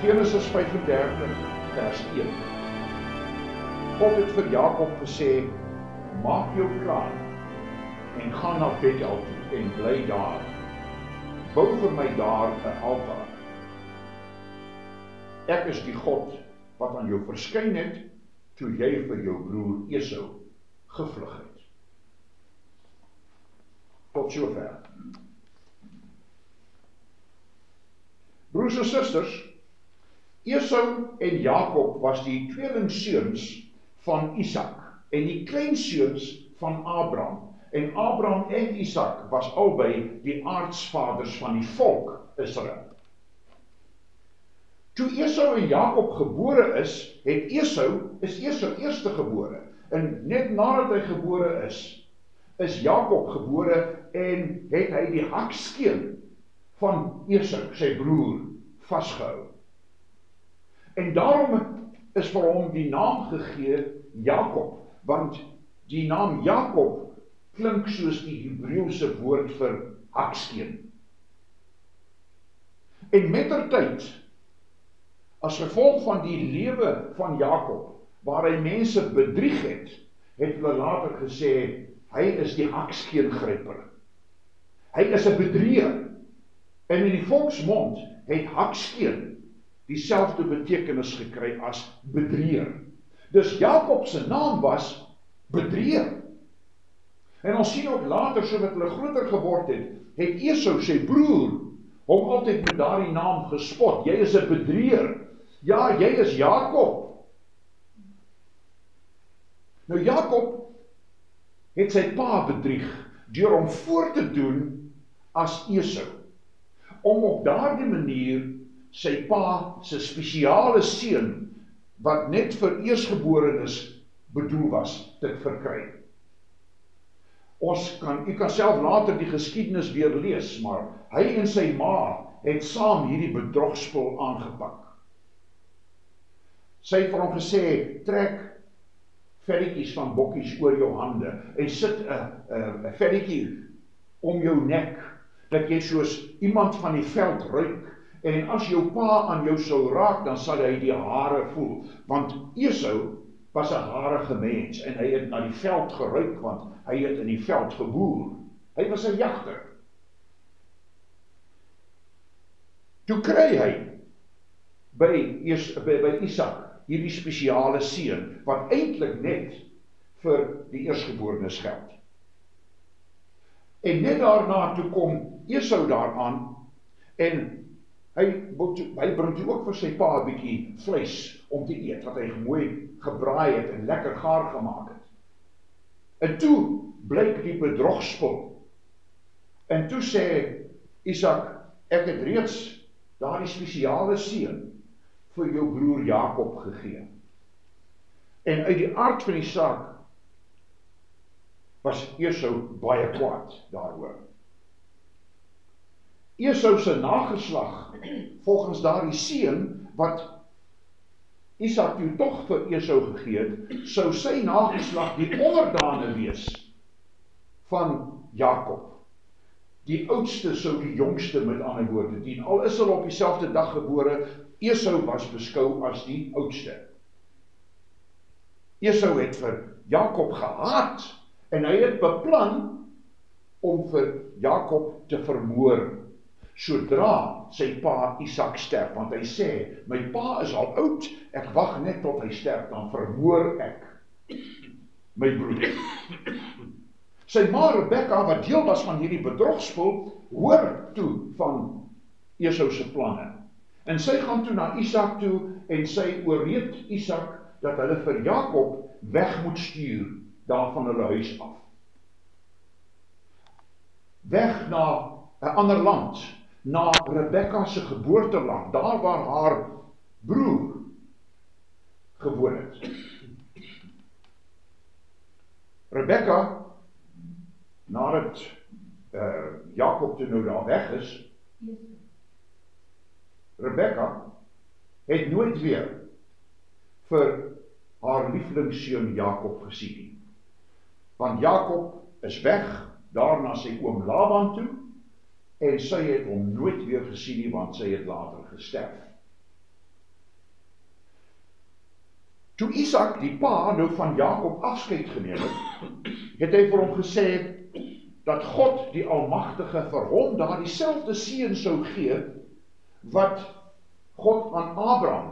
Genesis 35 vers 1. God het vir Jakob gesê, maak jou klaar en gaan na Bethel toe en bly daar. Bou vir my daar 'n altaar. Ek is die God wat aan jou verskyn het toe jy vir jou broer Esau gevlug het. Tot sover. Broers en susters, Esau en Jakob was die tweelingseuns van Isak en die kleinseuns van Abraham. En Abraham en Isak was albei die aartsvaders van die volk Israel. Toe Esau en Jakob gebore is, Esau eerste gebore. En net nadat hy gebore is Jakob gebore en het hy die hakskeen van Esau, sy broer, vasgehou. En daarom is vir hom die naam gegee Jakob, want die naam Jakob klink soos die Hebreëse woord vir hakskeen. En mettertyd, as gevolg van die lewe van Jakob, waar hy mense bedrieg het hulle later gesê, hy is die hakskeen-gryper. Hy is 'n bedrieger. En in die volksmond het hakskeen dieselfde betekenis gekry as bedrieger. Dus Jakob se naam was bedrieger. En ons sien ook later, so wat hulle groter geword het Esau, sy broer, hom altyd met daardie naam gespot. Jy is 'n bedrieger. Ja, jy is Jakob. Nou Jakob het sy pa bedrieg deur hom voor te doen as Esau, om op daardie manier sy pa se spesiale seun, wat net vir eersgeborenes bedoel was, te verkry. U kan self later die geskiedenis weer lees, maar hy en sy ma het saam hierdie bedrogspel aangepak. Sy het vir hom gesê, trek velletjies van bokkies oor jou hande en sit 'n velletjie om jou nek, dat jy soos iemand van die veld ruik, en as jou pa aan jou sou raak, dan sal hy die hare voel, want Esau was 'n harige mens, en hy het na die veld geruik, want hy het in die veld geboer. Hy was 'n jagter. Toe kry hy by Isak hierdie spesiale seun, wat eintlik net vir die eersgeborenes geld. En net daarna toe kom Esau daaraan, en hy bring toe ook vir sy pa 'n bietjie vleis om te eet, wat hy mooi gebraai het en lekker gaar gemaak het. En toe blyk die bedrogspel. En toe sê Isak, ek het reeds daardie spesiale seun vir jou broer Jakob gegee. En uit die aard van die saak was Esau baie kwaad daaroor. Esau se nageslag, volgens daardie seun wat Isak toe tog vir Esau gegee het, sou sy nageslag die onderdane wees van Jakob. Die oudste sou die jongste, met ander woorde dien. Al is hulle op dieselfde dag gebore, Esau was beskou as die oudste. Esau het vir Jakob gehaat, en hy het beplan om vir Jakob te vermoor, sodra sy pa Isak sterf, want hy sê, my pa is al oud, ek wag net tot hy sterf, dan vermoor ek my broer. Sy ma Rebekka, wat deel was van hierdie bedrogspel, hoor toe van Esau se planne. En sy gaan toe na Isak toe, en sy oorreed Isak, dat hulle vir Jakob weg moet stuur, daar van hulle huis af. Weg na 'n ander land, na Rebekka se geboorteland, daar waar haar broer gewoon het. Rebekka, nadat Jakob toe nou daar weg is, Rebekka het nooit weer vir haar lieflingsseun Jakob gesien nie. Want Jakob is weg, daar na sy oom Laban toe, en sy het hom nooit weer gesien nie, want sy het later gesterf. Toe Isak, die pa, nou van Jakob afskeid geneem het hy vir hom gesê, dat God die Almagtige vir hom daar dieselfde seën sou gee, wat God aan Abraham,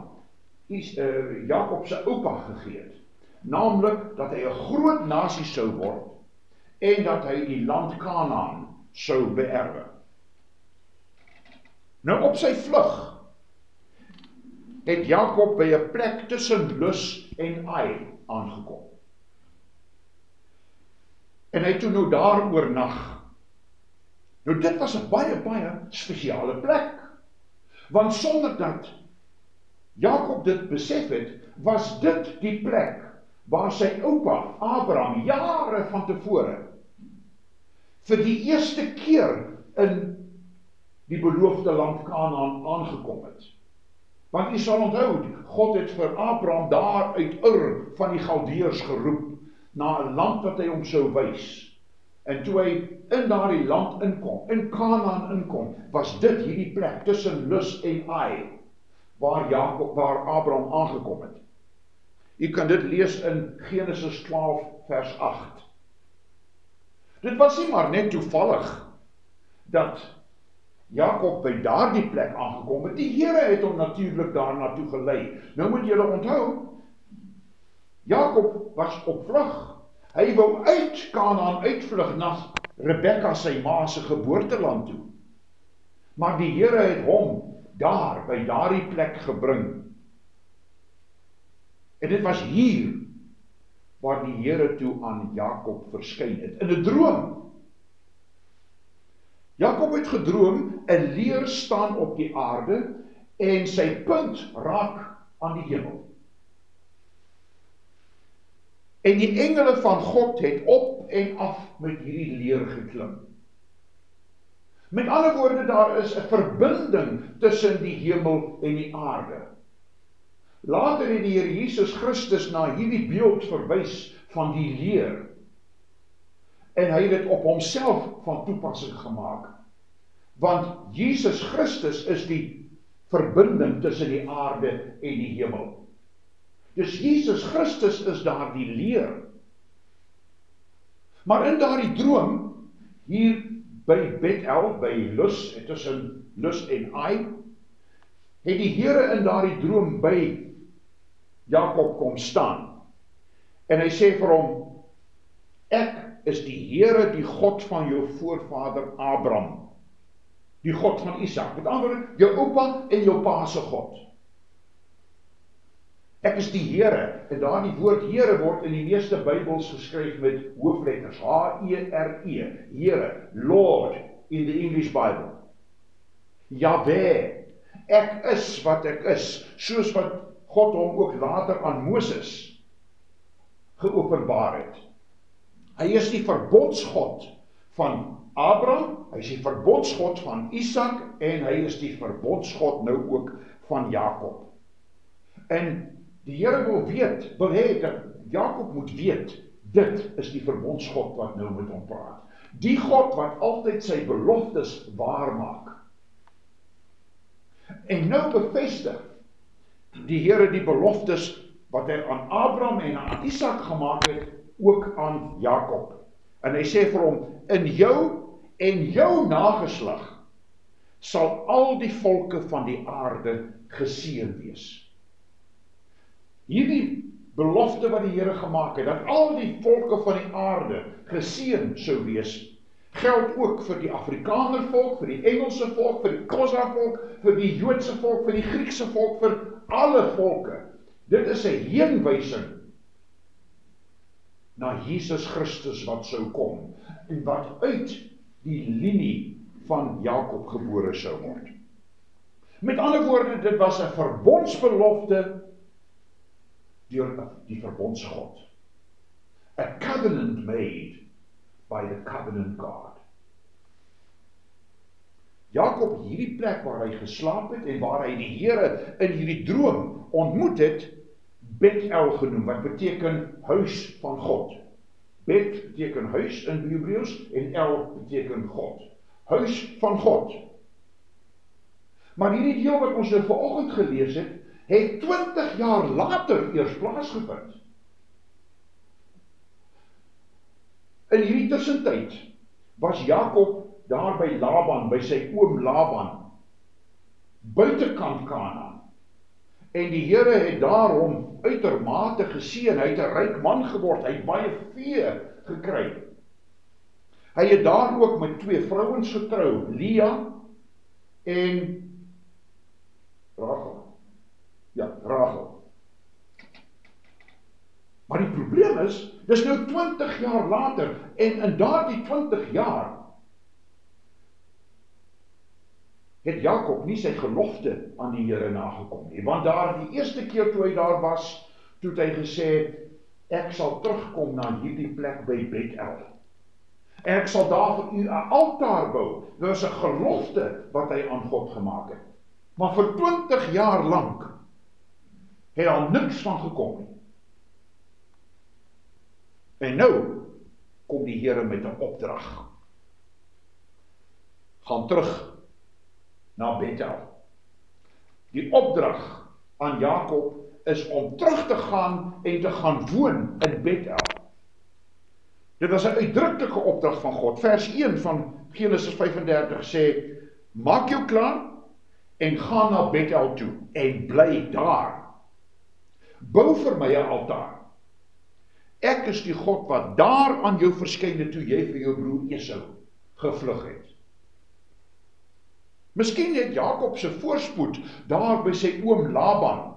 Jakob se oupa gegee het. Naamlik, dat hy 'n groot nasie sou word, en dat hy die land Kanaan sou beerwe. Nou op sy vlug, het Jakob by 'n plek tussen Lus en Ai aangekom. En hy toe nou daar oornag. Nou dit was 'n baie spesiale plek. Want sonder dat Jakob dit besef het, was dit die plek waar sy oupa Abraham jare van tevore vir die eerste keer in die beloofde land Kanaan aangekom het. Want jy sal onthou, God het vir Abraham daar uit Ur van die Galdeërs geroep, na 'n land wat hy hom sou wys. En toe hy in daardie land inkom, in Kanaan inkom, was dit hierdie plek tussen Lus en Ai, waar Abraham aangekom het. U kan dit lees in Genesis 12 vers 8. Dit was nie maar net toevallig dat Jakob by daardie plek aangekom het. Die Here het hom natuurlik daar naartoe gelei. Nou moet julle onthou, Jakob was op vlug. Hy wou uit Kanaan uitvlug na Rebekka sy ma se geboorteland toe. Maar die Here het hom daar by daardie plek gebring. En dit was hier waar die Here toe aan Jakob verskyn het, in 'n droom. Jakob het gedroom, 'n leer staan op die aarde en sy punt raak aan die hemel. En die engele van God het op en af met hierdie leer geklim. Met ander woorde, daar is 'n verbinding tussen die hemel en die aarde. Later het die Here Jesus Christus na hierdie beeld verwys van die leer. En hy het dit op homself van toepassing gemaak. Want Jesus Christus is die verbinding tussen die aarde en die hemel. Dus Jesus Christus is daar die leer. Maar in daardie droom, hier by Bethel, by Lus, tussen Lus en Ai, het die Here in daardie droom by Jakob kom staan. En hy sê vir hom, ek is die Here, die God van jou voorvader Abraham. Die God van Isak. Met ander woorde, jou oupa en jou pa se God. Ek is die Here, en daardie woord Here word in die meeste Bybels geskryf met hoofletters, H-E-R-E, Here, Lord, in the English Bible. Jahweh, ek is wat ek is, soos wat God hom ook later aan Moses geopenbaar het. Hy is die verbondsgod van Abraham, hy is die verbondsgod van Isak, en hy is die verbondsgod nou ook van Jakob. En die Here wil hê dat Jakob moet weet, dit is die verbondsgod wat nou met hom praat. Die God wat altyd sy beloftes waarmaak. En nou bevestig die Here die beloftes wat hy aan Abraham en aan Isak gemaak het, ook aan Jakob. En hy sê vir hom, in jou en jou nageslag sal al die volke van die aarde geseën wees. Hierdie belofte wat die Here gemaak het, dat al die volke van die aarde geseën sou wees, geld ook vir die Afrikaner volk, vir die Engelse volk, vir die Xhosa volk, vir die Joodse volk, vir die Griekse volk, vir alle volke. Dit is 'n heenwysing na Jesus Christus wat sou kom, en wat uit die linie van Jakob gebore sou word. Met ander woorde, dit was 'n verbondsbelofte deur die verbondsgod. A covenant made by the covenant God. Jakob, hierdie plek waar hy geslaap het en waar hy die Here in hierdie droom ontmoet het, Bethel genoem, wat beteken huis van God. Bet beteken huis in Hebreëus en El beteken God. Huis van God. Maar hierdie deel wat ons nou vanoggend gelees het, het 20 jaar later eers plaasgevind. In hierdie tussentyd was Jakob daar by Laban, by sy oom Laban, buitekant Kanaan. En die Here het daarom uitermate geseën, hy het 'n ryk man geword, hy het baie vee gekry. Hy het daar ook met 2 vrouens getrou, Lea en Rachel. Ja, Rachel. Maar die probleem is, dis nou 20 jaar later, en in daardie 20 jaar het Jakob nie sy gelofte aan die Here nagekom nie, want daar die eerste keer toe hy daar was, toe het hy gesê, ek sal terugkom na hierdie plek by Bethel. En ek sal daar vir u 'n altaar bou. Dit is 'n gelofte wat hy aan God gemaak het. Maar vir 20 jaar lank het al niks van gekom nie. En nou kom die Here met 'n opdrag. Gaan terug na Bethel. Die opdrag aan Jakob is om terug te gaan en te gaan woon in Bethel. Dit was 'n uitdruklike opdrag van God. Vers 1 van Genesis 35 sê, maak jou klaar en gaan na Bethel toe en bly daar. Bou vir my 'n altaar. Ek is die God wat daar aan jou verskyn het toe jy vir jou broer Esau gevlug het. Miskien het Jakob se voorspoed daar by sy oom Laban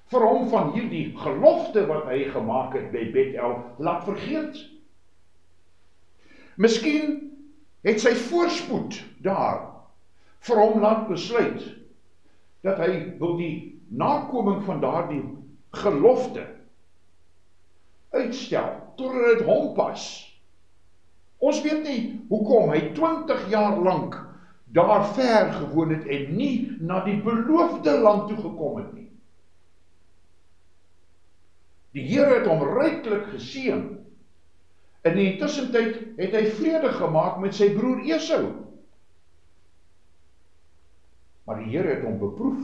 vir hom van hierdie gelofte wat hy gemaak het by Bethel laat vergeet. Miskien het sy voorspoed daar vir hom laat besluit dat hy wil die nakoming van daardie gelofte uitstel totdat dit hom pas. Ons weet nie hoekom hy 20 jaar lank daar ver gewoon het en nie na die beloofde land toe gekom het nie. Die Here het hom ryklik geseën. In die tussentyd het hy vrede gemaak met sy broer Esau. Maar die Here het hom beproef.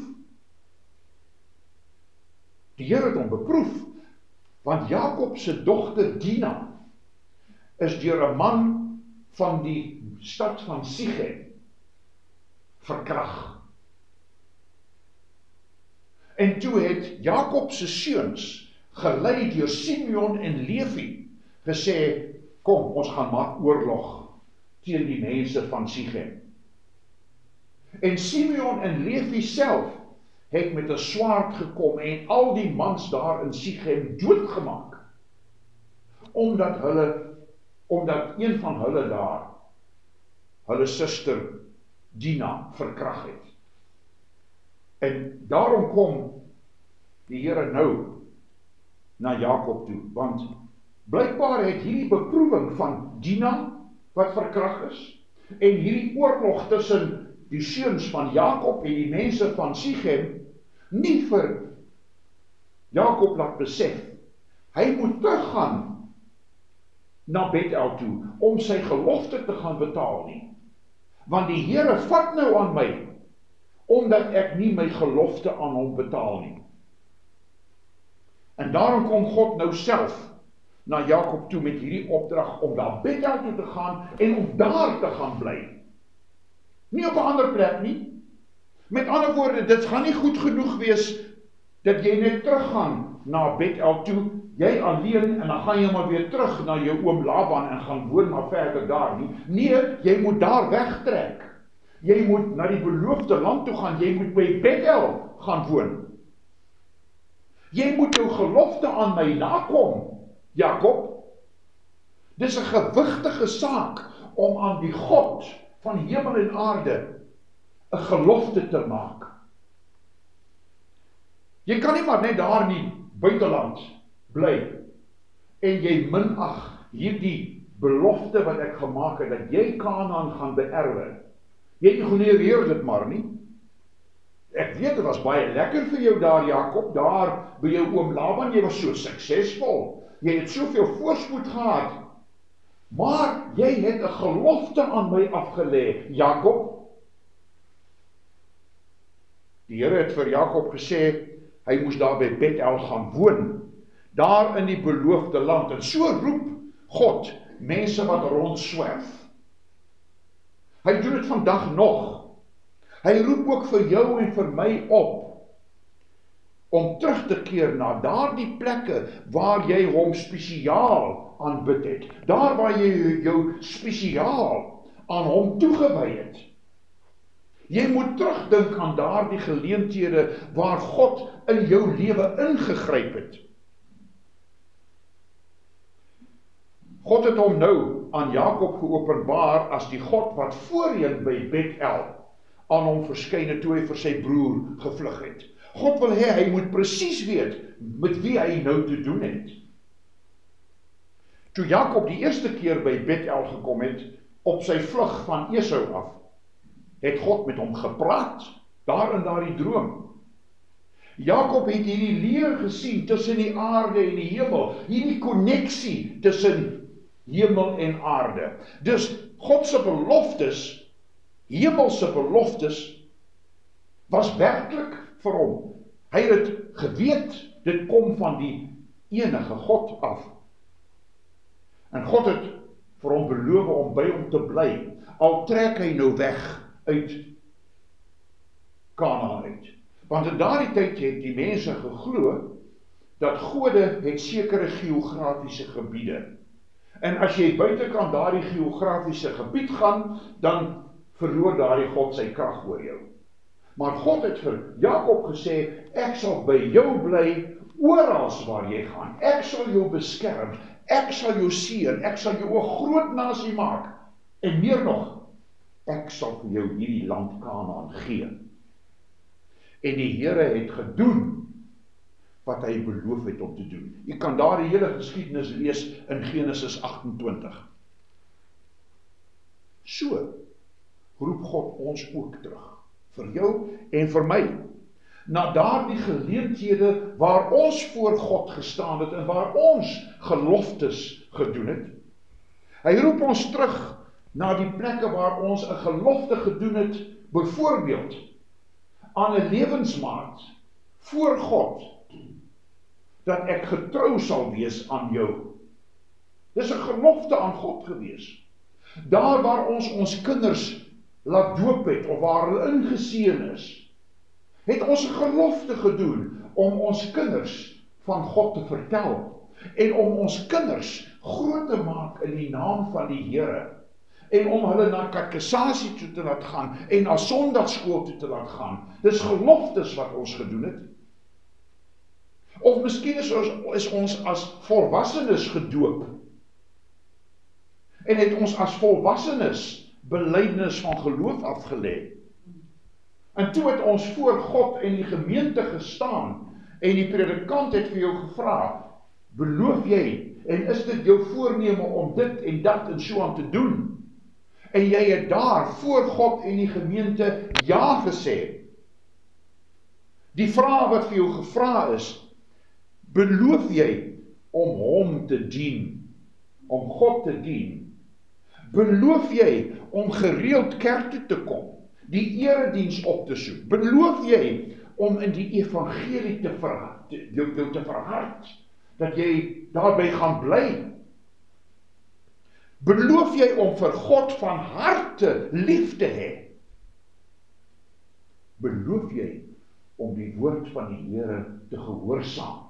Die Here het hom beproef, want Jakob se dogter Dina is deur 'n man van die stad van Sichem verkragt. En toe het Jakob se seuns, gelei deur Simeon en Levi, gesê, kom, ons gaan maak oorlog teen die mense van Sichem. En Simeon en Levi self het met 'n swaard gekom en al die mans daar in Sichem doodgemaak, omdat een van hulle daar hulle suster Dina verkragt het. En daarom kom die Here nou na Jakob toe, want blykbaar het hierdie beproewing van Dina wat verkragt is, en hierdie oorlog tussen die seuns van Jakob en die mense van Sichem nie vir Jakob laat besef, hy moet teruggaan na Bethel toe, om sy gelofte te gaan betaal nie. Want die Here vat nou aan my, omdat ek nie my gelofte aan hom betaal nie. En daarom kom God nou self na Jakob toe met hierdie opdrag om na Bethel toe te gaan en om daar te gaan bly. Nie op 'n ander plek nie. Met ander woorde, dit gaan nie goed genoeg wees dat jy net teruggaan na Bethel toe, jy alleen, en dan gaan jy maar weer terug na jou oom Laban en gaan woon maar verder daar nie. Nee, jy moet daar wegtrek. Jy moet na die beloofde land toe gaan, jy moet by Bethel gaan woon. Jy moet jou gelofte aan my nakom, Jakob. Dis 'n gewigtige saak om aan die God van hemel en aarde 'n gelofte te maak. Jy kan nie maar net daar in die buiteland bly en jy minag hierdie belofte wat ek gemaak het, dat jy Kanaan gaan beerwe. Jy ignoreer dit maar nie. Ek weet, dit was baie lekker vir jou daar, Jakob, daar by jou oom Laban, jy was so suksesvol, jy het soveel voorspoed gehad, maar jy het 'n gelofte aan my afgelê, Jakob. Die Here het vir Jakob gesê, hy moes daar by Bethel gaan woon, daar in die beloofde land, en so roep God mense wat rondswerf. Hy doen dit vandag nog. Hy roep ook vir jou en vir my op, om terug te keer na daardie plekke waar jy hom spesiaal aanbid het, daar waar jy jou spesiaal aan hom toegewy het. Jy moet terugdink aan daardie geleenthede waar God in jou lewe ingegryp het. God het hom nou aan Jakob geopenbaar as die God wat voorheen by Bethel aan hom verskyn het toe hy vir sy broer gevlug het. God wil hê hy moet presies weet met wie hy nou te doen het. Toe Jakob die eerste keer by Bethel gekom het, op sy vlug van Esau af, het God met hom gepraat, daar in daardie droom. Jakob het hierdie leer gesien tussen die aarde en die hemel, hierdie koneksie tussen hemel en aarde. Dus God se beloftes, hemelse beloftes, was werklik vir hom. Hy het geweet, dit kom van die enige God af. En God het vir hom beloof om by hom te bly, al trek hy nou weg uit Kanaan uit. Want in daardie tyd het die mense geglo, dat gode het sekere geografiese gebiede. En as jy buitekant daardie geografiese gebied gaan, dan verloor daardie God sy krag oor jou. Maar God het vir Jakob gesê, ek sal by jou bly, oral waar jy gaan. Ek sal jou beskerm, ek sal jou seën, ek sal jou 'n groot nasie maak. En meer nog, ek sal vir jou hierdie land Kanaan gee. En die Here het gedoen wat hy beloof het om te doen. Jy kan daar die hele geskiedenis lees in Genesis 28. So roep God ons ook terug, vir jou en vir my, na daardie geleenthede waar ons voor God gestaan het en waar ons geloftes gedoen het. Hy roep ons terug na die plekke waar ons 'n gelofte gedoen het, byvoorbeeld aan 'n lewensmaat voor God, dat ek getrou sal wees aan jou. Dis 'n gelofte aan God gewees. Daar waar ons kinders laat doop het, of waar hulle ingeseën is, het ons 'n gelofte gedoen om ons kinders van God te vertel, en om ons kinders groot te maak in die naam van die Here, en om hulle na katekisasie toe te laat gaan, en na sondagskool toe te laat gaan. Dis geloftes wat ons gedoen het. Of miskien is ons as volwassenes gedoop, en het ons as volwassenes belydenis van geloof afgelê. En toe het ons voor God en die gemeente gestaan, en die predikant het vir jou gevra, beloof jy, en is dit jou voorneme om dit en dat en so aan te doen? En jy het daar voor God en die gemeente ja gesê. Die vraag wat vir jou gevra is, beloof jy om hom te dien, om God te dien? Beloof jy om gereeld kerk toe te kom, die erediens op te soek? Beloof jy om in die evangelie te verhard, dat jy daarby gaan bly? Beloof jy om vir God van harte lief te hê? Beloof jy om die woord van die Here te gehoorsaam?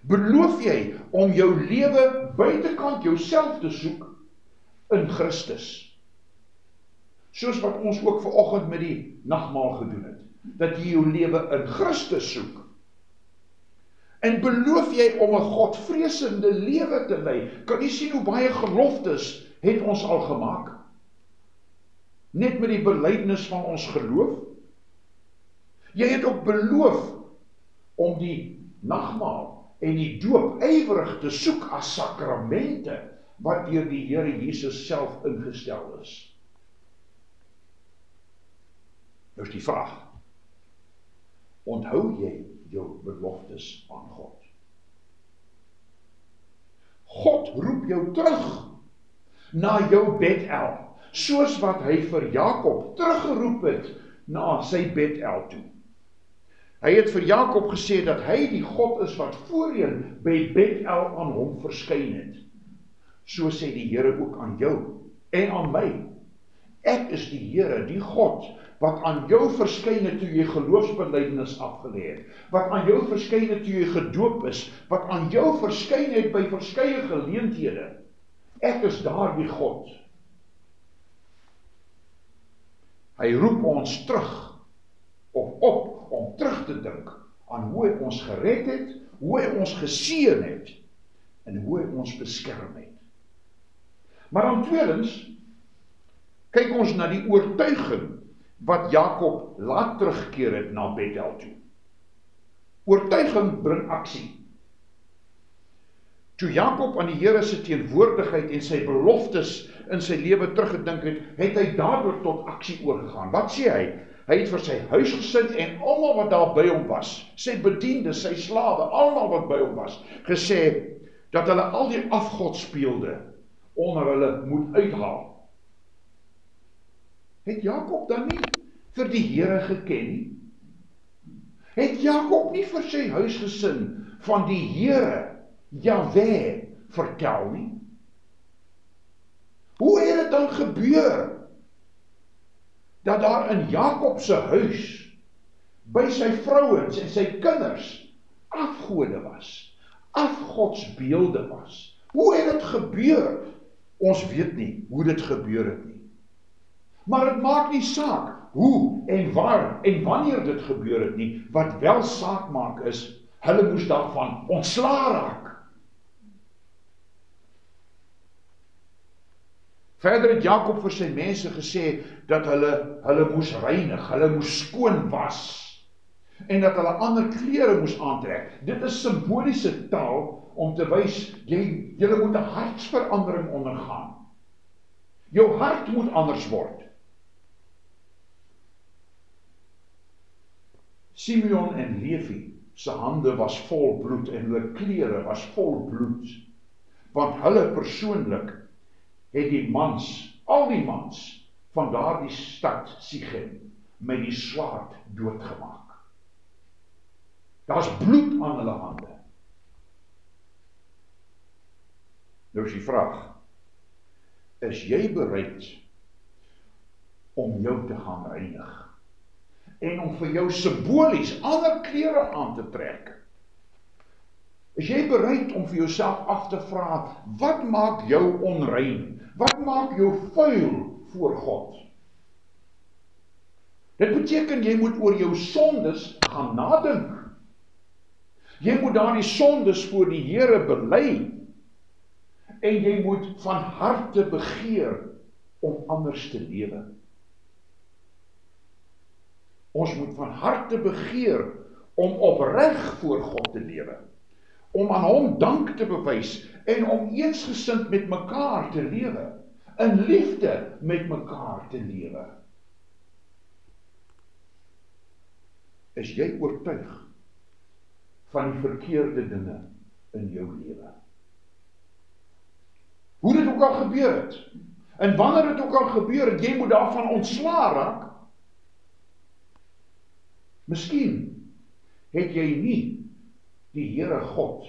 Beloof jy om jou lewe buitekant jouself te soek in Christus? Soos wat ons ook vanoggend met die nagmaal gedoen het, dat jy jou lewe in Christus soek. En beloof jy om 'n Godvreesende lewe te lei? Kan jy sien hoe baie geloftes het ons al gemaak? Net met die belydenis van ons geloof. Jy het ook beloof om die nagmaal en die doop ywerig te soek as sakramente, wat deur die Here Jesus self ingestel is. Nou is die vraag, onthou jy jou beloftes aan God? God roep jou terug na jou Bethel, soos wat hy vir Jakob teruggeroep het na sy Bethel toe. Hy het vir Jakob gesê dat hy die God is wat voorheen by Bethel aan hom verskyn het. So sê die Here ook aan jou en aan my. Ek is die Here, die God, wat aan jou verskyn het toe jy geloofsbelijdenis afgelê het, wat aan jou verskyn het toe jy gedoop is, wat aan jou verskyn het by verskeie geleenthede. Ek is daardie God. Hy roep ons terug, of op, om terug te dink aan hoe hy ons gered het, hoe hy ons geseën het, en hoe hy ons beskerm het. Maar dan tweedens, kyk ons na die oortuiging wat Jakob laat terugkeer het na Bethel toe. Oortuiging bring aksie. Toe Jakob aan die Here se teenwoordigheid en sy beloftes in sy lewe teruggedink het, het hy dadelik tot aksie oorgegaan. Wat sê hy? Hy het vir sy huisgesin en almal wat daar by hom was, sy bediendes, sy slawe, almal wat by hom was, gesê dat hulle al die afgodsbeelde onder hulle moet uithaal. Het Jakob dan nie vir die Here geken nie? Het Jakob nie vir sy huisgesin van die Here, Jahwe, vertel nie? Hoe het dit dan gebeur dat daar in Jakob se huis, by sy vrouens en sy kinders, afgode was, afgodsbeelde was? Hoe het dit gebeur? Ons weet nie hoe dit gebeur het nie. Maar dit maak nie saak hoe en waar en wanneer dit gebeur het nie. Wat wel saak maak is, hulle moes daarvan ontslae raak. Verder het Jakob vir sy mense gesê dat hulle moes reinig, hulle moes skoon was en dat hulle ander klere moes aantrek. Dit is simboliese taal om te wys, julle moet 'n hartsverandering ondergaan. Jou hart moet anders word. Simeon en Levi se hande was vol bloed en hulle klere was vol bloed, want hulle persoonlik het die mans, al die mans van daardie stad Sichem met die swaard doodgemaak. Daar's bloed aan hulle hande. Nou is die vraag, is jy bereid om jou te gaan reinig en om vir jou simbolies ander klere aan te trek? Is jy bereid om vir jouself af te vra, wat maak jou onrein? Wat maak jou vuil voor God? Dit beteken jy moet oor jou sondes gaan nadink. Jy moet daardie sondes voor die Here bely en jy moet van harte begeer om anders te lewe. Ons moet van harte begeer om opreg voor God te lewe, om aan hom dank te bewys en om eensgesind met mekaar te lewe, in liefde met mekaar te lewe. Is jy oortuig van die verkeerde dinge in jou lewe? Hoe dit ook al gebeur het, en wanneer dit ook al gebeur het, jy moet daarvan ontslae raak. Miskien het jy nie die Here God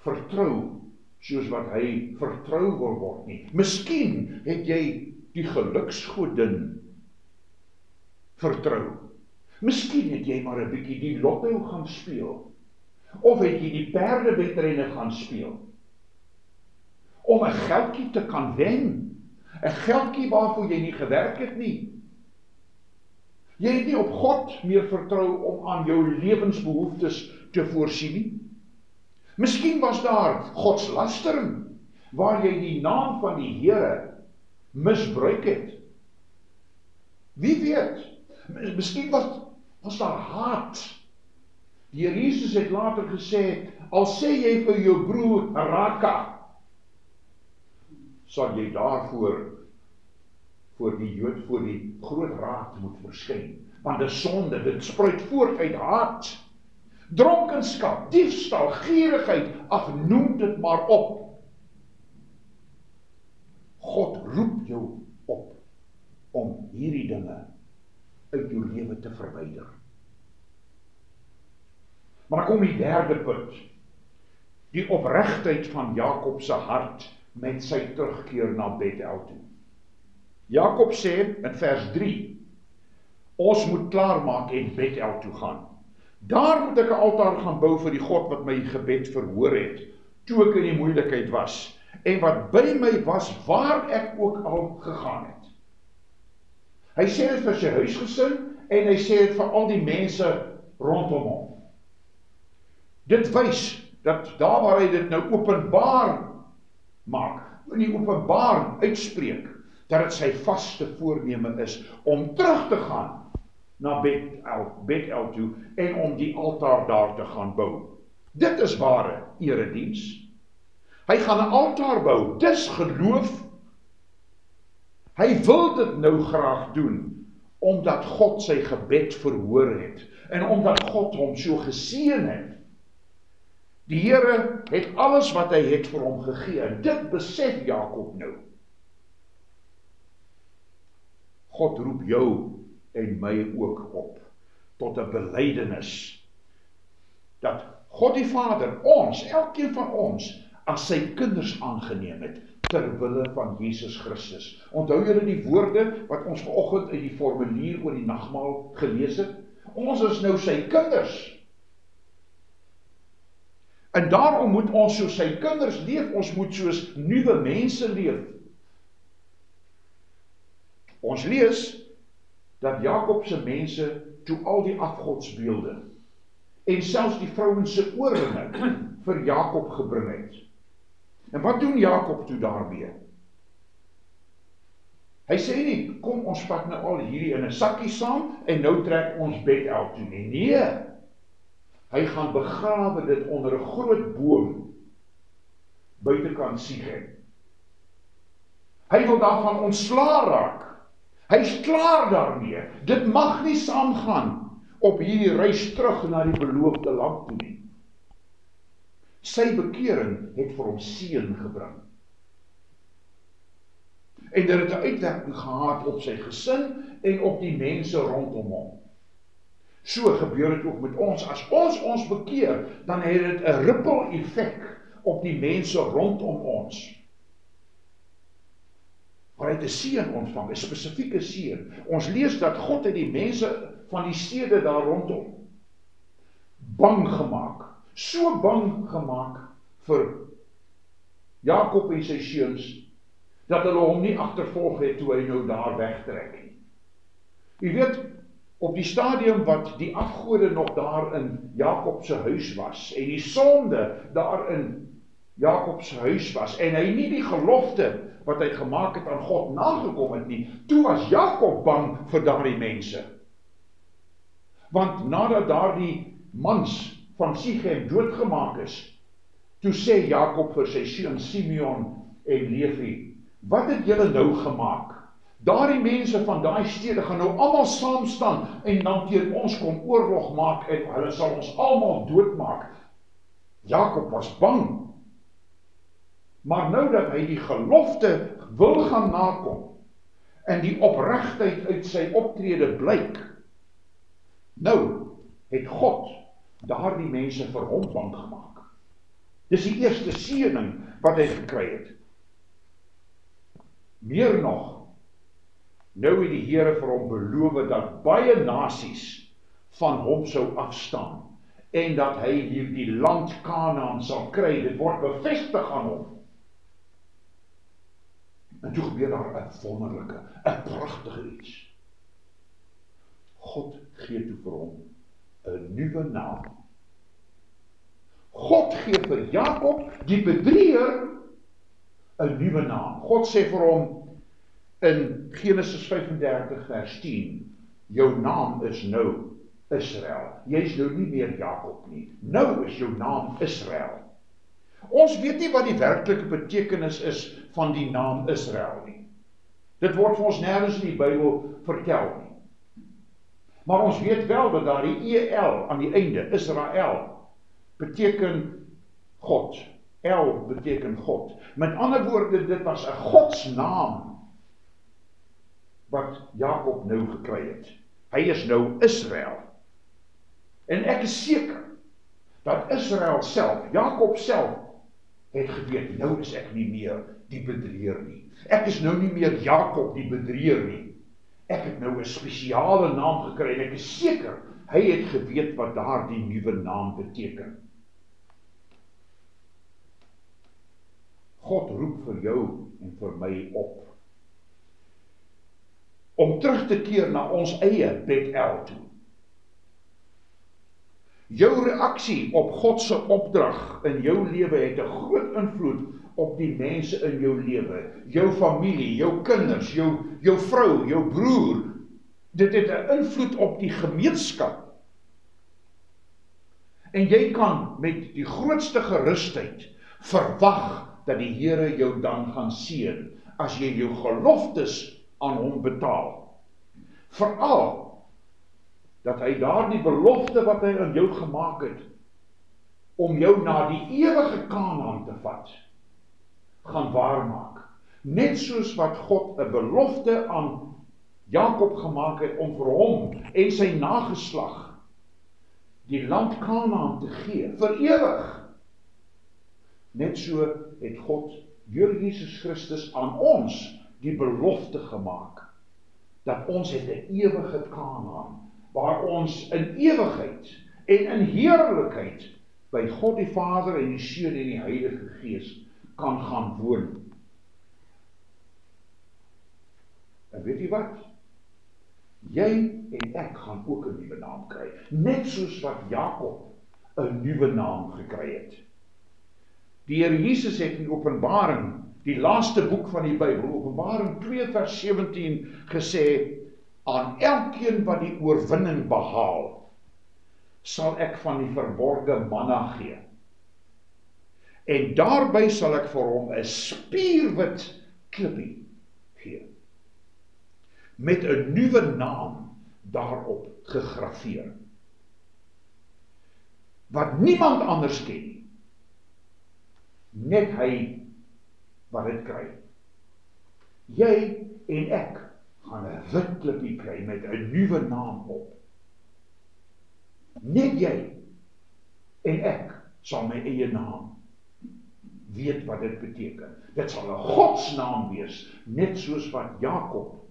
vertrou soos wat hy vertrou wil word nie. Miskien het jy die geluksgodin vertrou. Miskien het jy maar 'n bietjie die lotto gaan speel, of het jy die perdewedrenne gaan speel, om 'n geldjie te kan wen, 'n geldjie waarvoor jy nie gewerk het nie. Jy het nie op God meer vertrou om aan jou lewensbehoeftes te voorsien nie. Miskien was daar godslastering, waar jy die naam van die Here misbruik het. Wie weet, miskien was daar haat. Die Here Jesus het later gesê, al sê jy vir jou broer Raka, sal jy daarvoor voor die groot raad moet verskyn. Want die sonde, dit spruit voort uit haat, dronkenskap, diefstal, gierigheid, ag noem dit maar op. God roep jou op om hierdie dinge uit jou lewe te verwyder. Maar dan kom die derde punt. Die opregtheid van Jakob se hart met sy terugkeer na Bethel toe. Jakob sê in vers 3, ons moet klaarmaak en Bethel toe gaan. Daar moet ek 'n altaar gaan bou vir die God wat my gebed verhoor het, toe ek in die moeilikheid was, en wat by my was waar ek ook al gegaan het. Hy sê dit vir sy huisgesin, en hy sê dit vir al die mense rondom hom. Dit wys dat daar waar hy dit nou openbaar maak, in die openbaar uitspreek, dat dit sy vaste voorneme is om terug te gaan na Bethel toe en om die altaar daar te gaan bou. Dit is ware erediens. Hy gaan 'n altaar bou, dis geloof. Hy wil dit nou graag doen, omdat God sy gebed verhoor het, en omdat God hom so geseën het. Die Here het alles wat hy het vir hom gegee, en dit besef Jakob nou. God roep jou en my ook op, tot 'n belydenis, dat God die Vader, ons, elkeen van ons, as sy kinders aangeneem het, ter wille van Jesus Christus. Onthou julle die woorde, wat ons vanoggend uit die formulier oor die nagmaal gelees het? Ons is nou sy kinders. En daarom moet ons soos sy kinders leef, ons moet soos nuwe mense leef. Ons lees, dat Jakob se mense, toe al die afgodsbeelde, en selfs die vrouens se oorringe, vir Jakob gebring het. En wat doen Jakob toe daarmee? Hy sê nie, kom ons vat nou al hierdie in 'n sakkie saam, en nou trek ons Bethel toe nie. Nee, hy gaan begrawe dit onder 'n groot boom, buitekant Sichem. Hy wil daarvan ontslae raak. Hy is klaar daarmee. Dit mag nie saamgaan op hierdie reis terug na die beloofde land toe nie. Sy bekering het vir hom seën gebring. En dit het 'n uitwerking gehad op sy gesin en op die mense rondom hom. So gebeur dit ook met ons. As ons bekeer, dan het dit 'n ripple effek op die mense rondom ons. Maar hy het 'n seën ontvang, 'n spesifieke seën. Ons lees dat God het die mense van die stede daar rondom bang gemaak. So bang gemaak vir Jakob en sy seuns, dat hulle hom nie agtervolg het toe hy nou daar wegtrek nie. U weet, op die stadium wat die afgode nog daar in Jakob se huis was, en die sonde daar in Jakob se huis was, en hy nie die gelofte wat hy gemaak het aan God nagekom het nie, toe was Jakob bang vir daardie mense. Want nadat daardie mans van Sichem doodgemaak is, toe sê Jakob vir sy seuns Simeon en Levi, wat het julle nou gemaak? Daardie mense van daai stede gaan nou almal saam staan en dan teen ons kom oorlog maak en hulle sal ons almal doodmaak. Jakob was bang. Maar nou dat hy die gelofte wil gaan nakom en die opregtheid uit sy optrede blyk, nou het God daardie mense vir hom bang gemaak. Dis die eerste seëning wat hy gekry het. Meer nog, nou het die Here vir hom beloof dat baie nasies van hom sou afstaan en dat hy hierdie land Kanaan sal kry. Dit word bevestig aan hom. En toe gebeur daar 'n wonderlike, 'n pragtige iets. God gee toe vir hom 'n nuwe naam. God gee vir Jakob, die bedrieger, 'n nuwe naam. God sê vir hom in Genesis 35 vers 10, jou naam is nou Israel. Jy is nou nie meer Jakob nie. Nou is jou naam Israel. Ons weet nie wat die werklike betekenis is van die naam Israel nie. Dit word vir ons nêrens in die Bybel vertel nie. Maar ons weet wel dat daar die EL aan die einde, Israel, beteken God. El beteken God. Met ander woorde, dit was 'n godsnaam wat Jakob nou gekry het. Hy is nou Israel. En ek is seker dat Israel self, Jakob self, het geweet, nou is ek nie meer die bedrieër nie. Ek is nou nie meer Jakob die bedrieër nie. Ek het nou 'n spesiale naam gekry en ek is seker, hy het geweet wat daardie nuwe naam beteken. God roep vir jou en vir my op om terug te keer na ons eie Bethel toe. Jou reaksie op God se opdrag in jou lewe het 'n groot invloed op die mense in jou lewe, jou familie, jou kinders, jou vrou, jou broer. Dit het 'n invloed op die gemeenskap. En jy kan met die grootste gerusheid verwag dat die Here jou dan gaan seën as jy jou geloftes aan hom betaal. Veral dat hy daardie belofte wat hy aan jou gemaak het, om jou na die ewige Kanaan te vat, gaan waarmaak. Net soos wat God 'n belofte aan Jakob gemaak het om vir hom en sy nageslag die land Kanaan te gee, vir ewig. Net so het God deur Jesus Christus aan ons die belofte gemaak, dat ons het 'n ewige Kanaan, waar ons in ewigheid en in heerlikheid by God die Vader en die Seun en die Heilige Gees kan gaan woon. En weet jy wat? Jy en ek gaan ook 'n nuwe naam kry, net soos wat Jakob 'n nuwe naam gekry het. Die Here Jesus het in Openbaring, die laaste boek van die Bybel, Openbaring 2 vers 17 gesê, aan elkeen wat die oorwinning behaal, sal ek van die verborgde manna gee. En daarby sal ek vir hom 'n spierwit klippie gee, met 'n nuwe naam daarop gegraveer, wat niemand anders ken nie, net hy wat dit kry. Jy en ek gaan 'n wit klippie kry met 'n nuwe naam op. Net jy en ek sal my eie naam weet wat dit beteken. Dit sal 'n godsnaam wees, net soos wat Jakob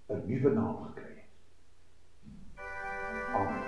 'n nuwe naam gekry het. Amen.